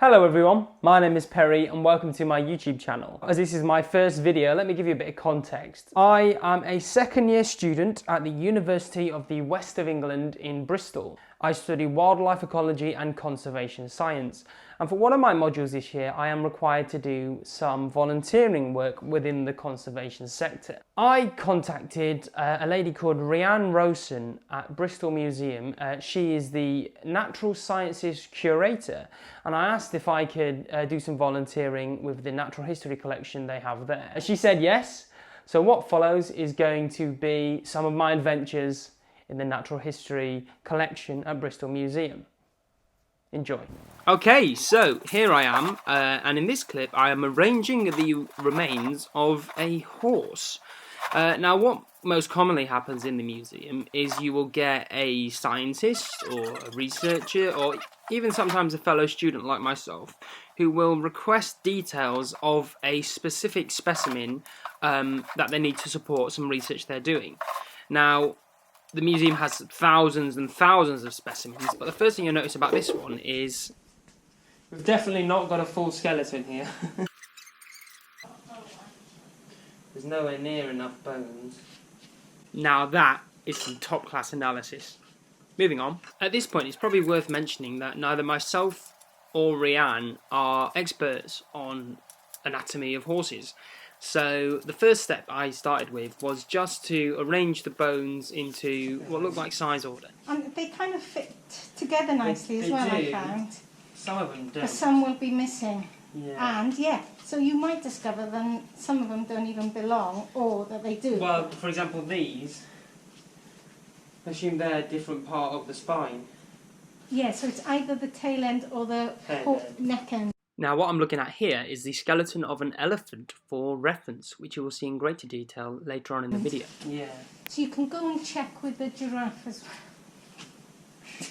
Hello everyone, my name is Perry and welcome to my YouTube channel. As this is my first video, let me give you a bit of context. I am a second year student at the University of the West of England in Bristol. I study wildlife ecology and conservation science, and for one of my modules this year I am required to do some volunteering work within the conservation sector. I contacted a lady called Rhian Rowson at Bristol Museum. She is the Natural Sciences Curator, and I asked if I could do some volunteering with the natural history collection they have there. She said yes, so what follows is going to be some of my adventures in the natural history collection at Bristol Museum. Enjoy. Okay, so here I am, and in this clip I am arranging the remains of a horse. Now what most commonly happens in the museum is you will get a scientist or a researcher or even sometimes a fellow student like myself who will request details of a specific specimen that they need to support some research they're doing. Now the museum has thousands and thousands of specimens, but the first thing you'll notice about this one is we've definitely not got a full skeleton here. There's nowhere near enough bones. Now that is some top class analysis. Moving on. At this point it's probably worth mentioning that neither myself or Rhian are experts on anatomy of horses. So the first step I started with was just to arrange the bones into what looked like size order. And they kind of fit together nicely as well, do. I found. Some of them don't. But some will be missing. Yeah. And yeah, so you might discover that some of them don't even belong, or that they do. Well, for example, these, I assume they're a different part of the spine. Yeah, so it's either the tail end or the neck end. Now what I'm looking at here is the skeleton of an elephant for reference, which you will see in greater detail later on in the video. Yeah. So you can go and check with the giraffe as well.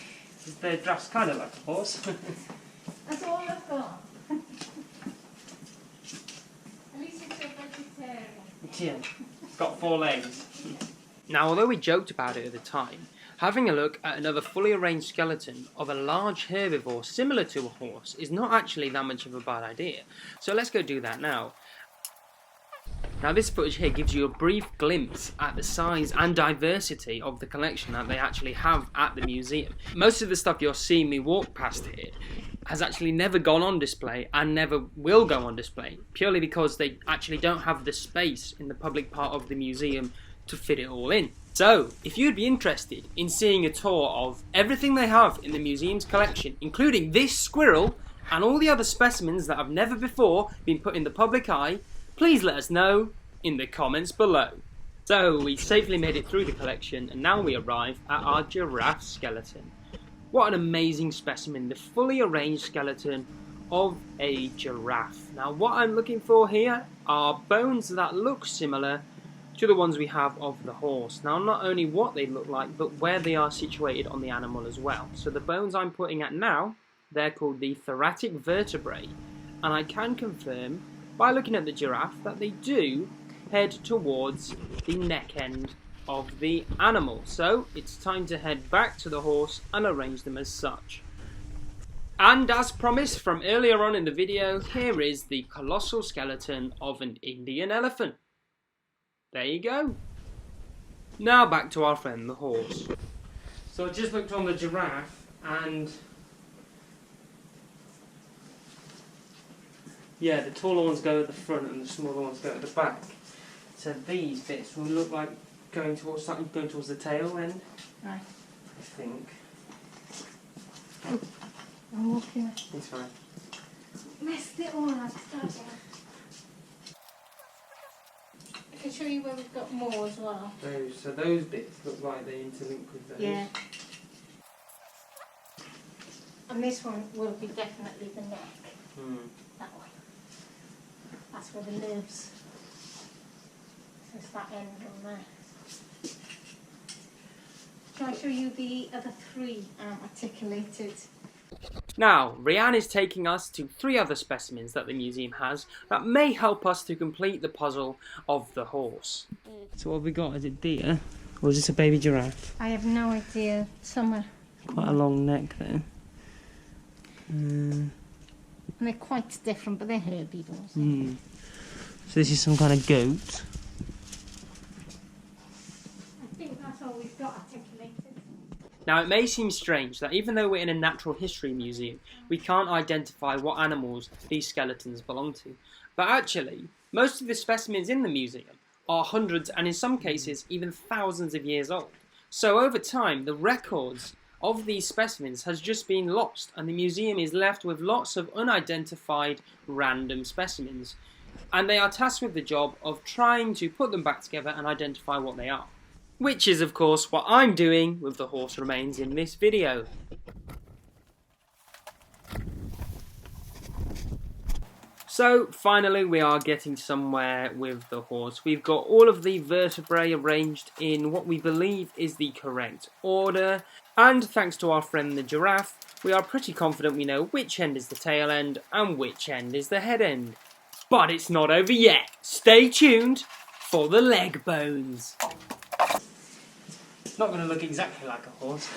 The giraffe's kind of like a horse. That's all I've got. At least it's a vegetarian. Yeah, it's got 4 legs. Now although we joked about it at the time, having a look at another fully arranged skeleton of a large herbivore similar to a horse is not actually that much of a bad idea. So let's go do that now. Now this footage here gives you a brief glimpse at the size and diversity of the collection that they actually have at the museum. Most of the stuff you're seeing me walk past here has actually never gone on display and never will go on display, purely because they actually don't have the space in the public part of the museum to fit it all in. So, if you'd be interested in seeing a tour of everything they have in the museum's collection, including this squirrel and all the other specimens that have never before been put in the public eye, please let us know in the comments below. So, we safely made it through the collection and now we arrive at our giraffe skeleton. What an amazing specimen, the fully arranged skeleton of a giraffe. Now what I'm looking for here are bones that look similar to the ones we have of the horse. Now not only what they look like, but where they are situated on the animal as well. So the bones I'm putting at now, they're called the thoracic vertebrae, and I can confirm by looking at the giraffe that they do head towards the neck end of the animal. So it's time to head back to the horse and arrange them as such. And as promised from earlier on in the video, here is the colossal skeleton of an Indian elephant. There you go. Now back to our friend the horse. So I just looked on the giraffe and yeah, the taller ones go at the front and the smaller ones go at the back. So these bits will look like going towards the tail end. Right. I think. I'm walking. It's fine. Messed it all up. I can show you where we've got more as well. So those bits look like they interlink with those. Yeah. And this one will be definitely the neck. That one. That's where the nerves. So it's that end on there. Shall I show you the other 3 articulated? Now, Rhian is taking us to 3 other specimens that the museum has that may help us to complete the puzzle of the horse. So what have we got? Is it deer? Or is this a baby giraffe? I have no idea. Somewhere. Quite a long neck there. And they're quite different, but they're herbivores. So this is some kind of goat. I think that's all we've got articulated. Now, it may seem strange that even though we're in a natural history museum, we can't identify what animals these skeletons belong to. But actually, most of the specimens in the museum are hundreds and in some cases even thousands of years old. So over time, the records of these specimens has just been lost, and the museum is left with lots of unidentified random specimens. And they are tasked with the job of trying to put them back together and identify what they are. Which is, of course, what I'm doing with the horse remains in this video. So, finally, we are getting somewhere with the horse. We've got all of the vertebrae arranged in what we believe is the correct order. And thanks to our friend the giraffe, we are pretty confident we know which end is the tail end and which end is the head end. But it's not over yet. Stay tuned for the leg bones. It's not going to look exactly like a horse.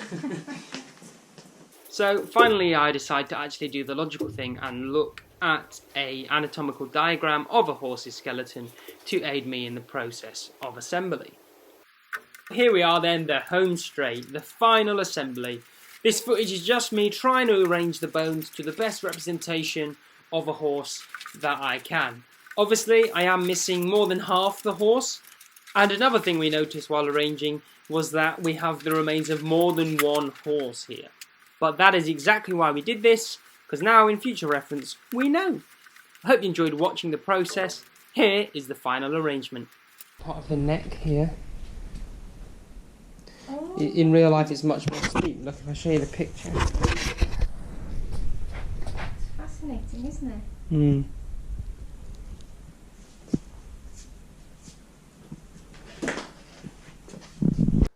So finally I decided to actually do the logical thing and look at an anatomical diagram of a horse's skeleton to aid me in the process of assembly. Here we are then, the home straight, the final assembly. This footage is just me trying to arrange the bones to the best representation of a horse that I can. Obviously I am missing more than half the horse, and another thing we noticed while arranging was that we have the remains of more than one horse here. But that is exactly why we did this, because now in future reference we know. I hope you enjoyed watching the process. Here is the final arrangement. Part of the neck here. Oh. In real life it's much more steep. Look, if I show you the picture. It's fascinating, isn't it?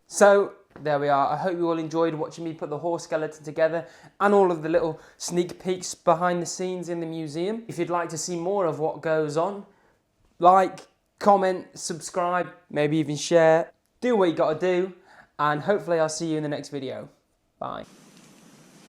So, there we are. I hope you all enjoyed watching me put the horse skeleton together and all of the little sneak peeks behind the scenes in the museum. If you'd like to see more of what goes on, like, comment, subscribe, maybe even share. Do what you gotta do, and hopefully I'll see you in the next video. Bye.